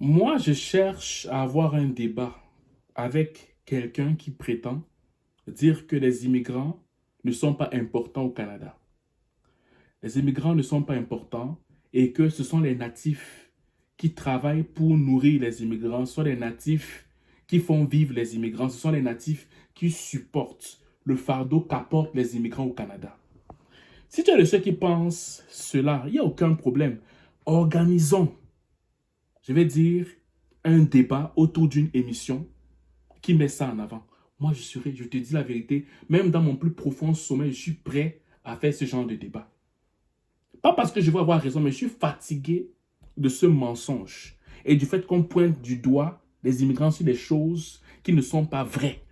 Moi, je cherche à avoir un débat avec quelqu'un qui prétend dire que les immigrants ne sont pas importants au Canada. Les immigrants ne sont pas importants et que ce sont les natifs qui travaillent pour nourrir les immigrants, ce sont les natifs qui font vivre les immigrants, ce sont les natifs qui supportent le fardeau qu'apportent les immigrants au Canada. Si tu es de ceux qui pensent cela, il n'y a aucun problème. Organisons, je vais dire, un débat autour d'une émission qui met ça en avant. Moi, je te dis la vérité, même dans mon plus profond sommeil, je suis prêt à faire ce genre de débat. Pas parce que je veux avoir raison, mais je suis fatigué de ce mensonge et du fait qu'on pointe du doigt les immigrants sur des choses qui ne sont pas vraies.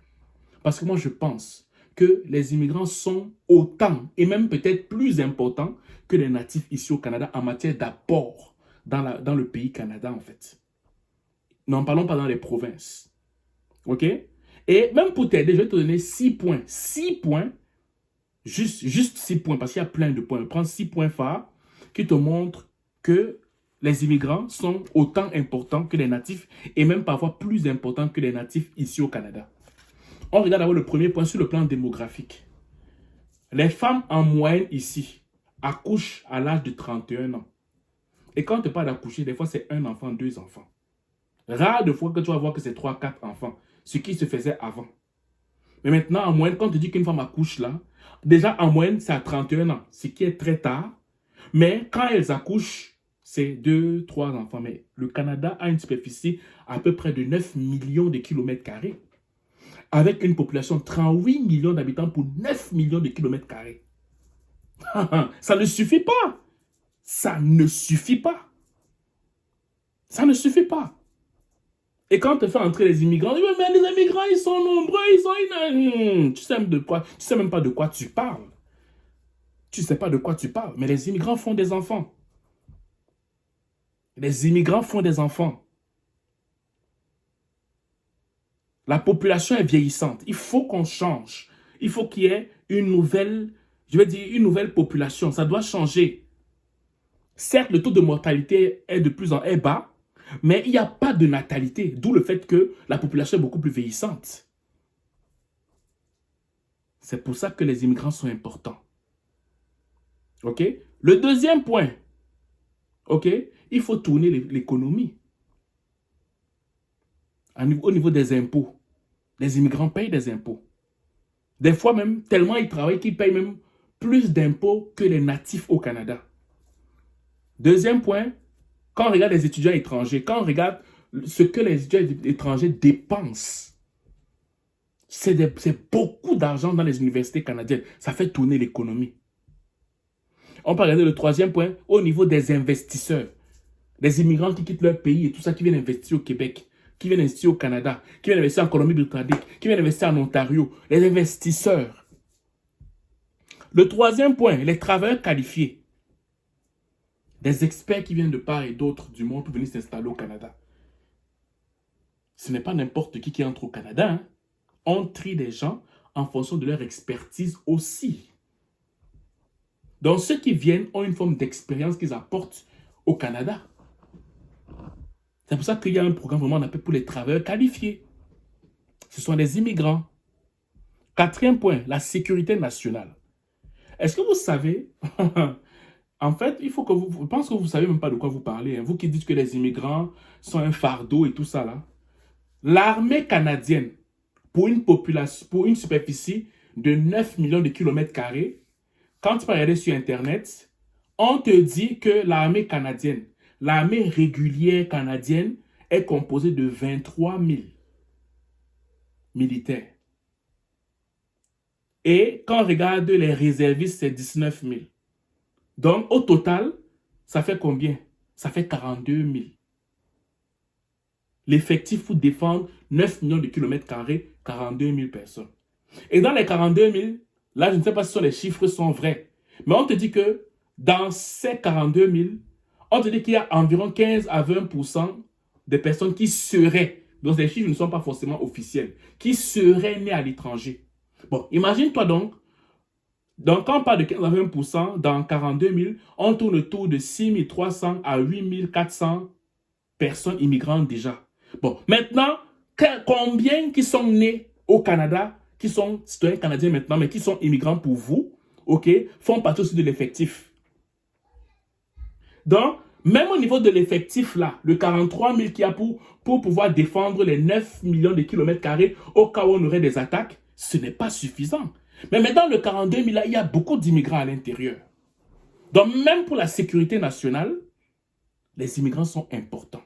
Parce que moi, je pense que les immigrants sont autant et même peut-être plus importants que les natifs ici au Canada en matière d'apport dans le pays Canada, en fait. N'en parlons pas dans les provinces. OK? Et même pour t'aider, je vais te donner 6 points. 6 points, juste 6 points, parce qu'il y a plein de points. Prends 6 points phares qui te montrent que les immigrants sont autant importants que les natifs et même parfois plus importants que les natifs ici au Canada. On regarde d'abord le premier point sur le plan démographique. Les femmes en moyenne ici accouchent à l'âge de 31 ans. Et quand on te parle d'accoucher, des fois c'est un enfant, deux enfants. Rare de fois que tu vas voir que c'est 3, 4 enfants, ce qui se faisait avant. Mais maintenant, en moyenne, quand on te dit qu'une femme accouche là, déjà en moyenne, c'est à 31 ans, ce qui est très tard. Mais quand elles accouchent, c'est 2, 3 enfants. Mais le Canada a une superficie à peu près de 9 millions de kilomètres carrés, avec une population de 38 millions d'habitants pour 9 millions de kilomètres carrés. Ça ne suffit pas. Ça ne suffit pas. Ça ne suffit pas. Et quand on te fait entrer les immigrants, on dit, mais les immigrants, ils sont nombreux, tu sais même pas de quoi tu parles. Tu sais pas de quoi tu parles. Mais les immigrants font des enfants. Les immigrants font des enfants. La population est vieillissante. Il faut qu'on change. Il faut qu'il y ait une nouvelle, je vais dire, une nouvelle population. Ça doit changer. Certes, le taux de mortalité est de plus en plus bas, mais il n'y a pas de natalité, d'où le fait que la population est beaucoup plus vieillissante. C'est pour ça que les immigrants sont importants. OK? Le deuxième point, OK? Il faut tourner l'économie. Au niveau des impôts, les immigrants payent des impôts. Des fois même, tellement ils travaillent qu'ils payent même plus d'impôts que les natifs au Canada. Deuxième point, quand on regarde les étudiants étrangers, quand on regarde ce que les étudiants étrangers dépensent, c'est beaucoup d'argent dans les universités canadiennes. Ça fait tourner l'économie. On peut regarder le troisième point au niveau des investisseurs. Les immigrants qui quittent leur pays et tout ça, qui viennent investir au Québec, qui viennent investir au Canada, qui viennent investir en Colombie-Britannique, qui viennent investir en Ontario. Les investisseurs. Le troisième point, les travailleurs qualifiés. Des experts qui viennent de part et d'autre du monde pour venir s'installer au Canada. Ce n'est pas n'importe qui entre au Canada. Hein. On trie des gens en fonction de leur expertise aussi. Donc, ceux qui viennent ont une forme d'expérience qu'ils apportent au Canada. C'est pour ça qu'il y a un programme vraiment on appelle pour les travailleurs qualifiés. Ce sont les immigrants. Quatrième point, la sécurité nationale. Est-ce que vous savez, en fait, il faut que je pense que vous ne savez même pas de quoi vous parlez. Hein. Vous qui dites que les immigrants sont un fardeau et tout ça là. L'armée canadienne, pour une population, pour une superficie de 9 millions de kilomètres carrés, quand tu peux regarder sur Internet, on te dit que l'armée canadienne, l'armée régulière canadienne est composée de 23 000 militaires. Et quand on regarde les réservistes, c'est 19 000. Donc, au total, ça fait combien? Ça fait 42 000. L'effectif pour défendre 9 millions de kilomètres carrés, 42 000 personnes. Et dans les 42 000, là, je ne sais pas si les chiffres sont vrais, mais on te dit que dans ces 42 000, on te dit qu'il y a environ 15 à 20% de personnes qui seraient, donc les chiffres ne sont pas forcément officiels, qui seraient nées à l'étranger. Bon, imagine-toi donc quand on parle de 15 à 20%, dans 42 000, on tourne autour de 6 300 à 8 400 personnes immigrantes déjà. Bon, maintenant, combien qui sont nés au Canada, qui sont citoyens canadiens maintenant, mais qui sont immigrants pour vous, ok, font partie aussi de l'effectif. Donc, même au niveau de l'effectif là, le 43 000 qu'il y a pour pouvoir défendre les 9 millions de kilomètres carrés au cas où on aurait des attaques, ce n'est pas suffisant. Mais maintenant, le 42 000 là, il y a beaucoup d'immigrants à l'intérieur. Donc, même pour la sécurité nationale, les immigrants sont importants.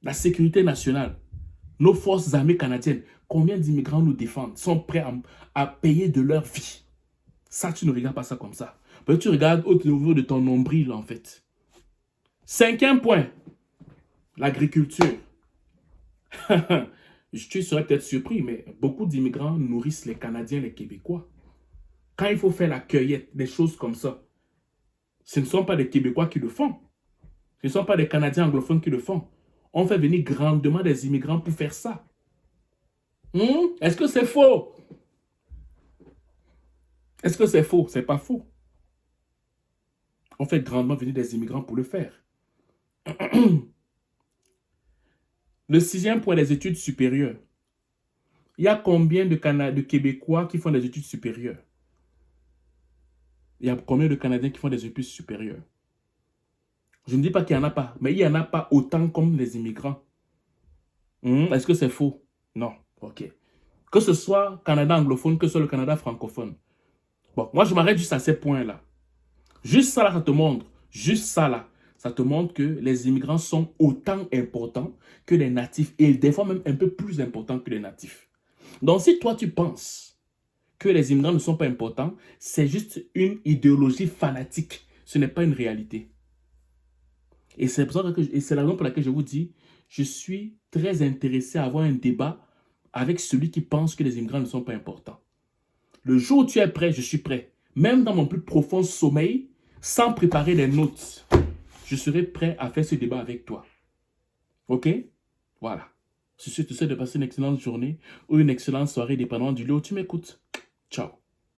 La sécurité nationale, nos forces armées canadiennes, combien d'immigrants nous défendent, sont prêts à payer de leur vie. Ça, tu ne regardes pas ça comme ça. Mais tu regardes au niveau de ton nombril, en fait. 5e point, l'agriculture. Tu serais peut-être surpris, mais beaucoup d'immigrants nourrissent les Canadiens, les Québécois. Quand il faut faire la cueillette, des choses comme ça, ce ne sont pas des Québécois qui le font. Ce ne sont pas des Canadiens anglophones qui le font. On fait venir grandement des immigrants pour faire ça. Est-ce que c'est faux? Est-ce que c'est faux? C'est pas faux. On fait grandement venir des immigrants pour le faire. Le 6e point, les études supérieures. Il y a combien de Québécois qui font des études supérieures? Il y a combien de Canadiens qui font des études supérieures? Je ne dis pas qu'il n'y en a pas, mais il n'y en a pas autant comme les immigrants. Est-ce que c'est faux? Non. Ok. Que ce soit Canada anglophone, que ce soit le Canada francophone. Bon, moi je m'arrête juste à ces points-là. Juste ça là, ça te montre. Juste ça là. Ça te montre que les immigrants sont autant importants que les natifs. Et des fois même un peu plus importants que les natifs. Donc si toi tu penses que les immigrants ne sont pas importants, c'est juste une idéologie fanatique. Ce n'est pas une réalité. Et c'est la raison pour laquelle je vous dis, je suis très intéressé à avoir un débat avec celui qui pense que les immigrants ne sont pas importants. Le jour où tu es prêt, je suis prêt. Même dans mon plus profond sommeil, sans préparer les notes, je serai prêt à faire ce débat avec toi. Ok? Voilà. Je te souhaite de passer une excellente journée ou une excellente soirée, dépendamment du lieu où tu m'écoutes. Ciao.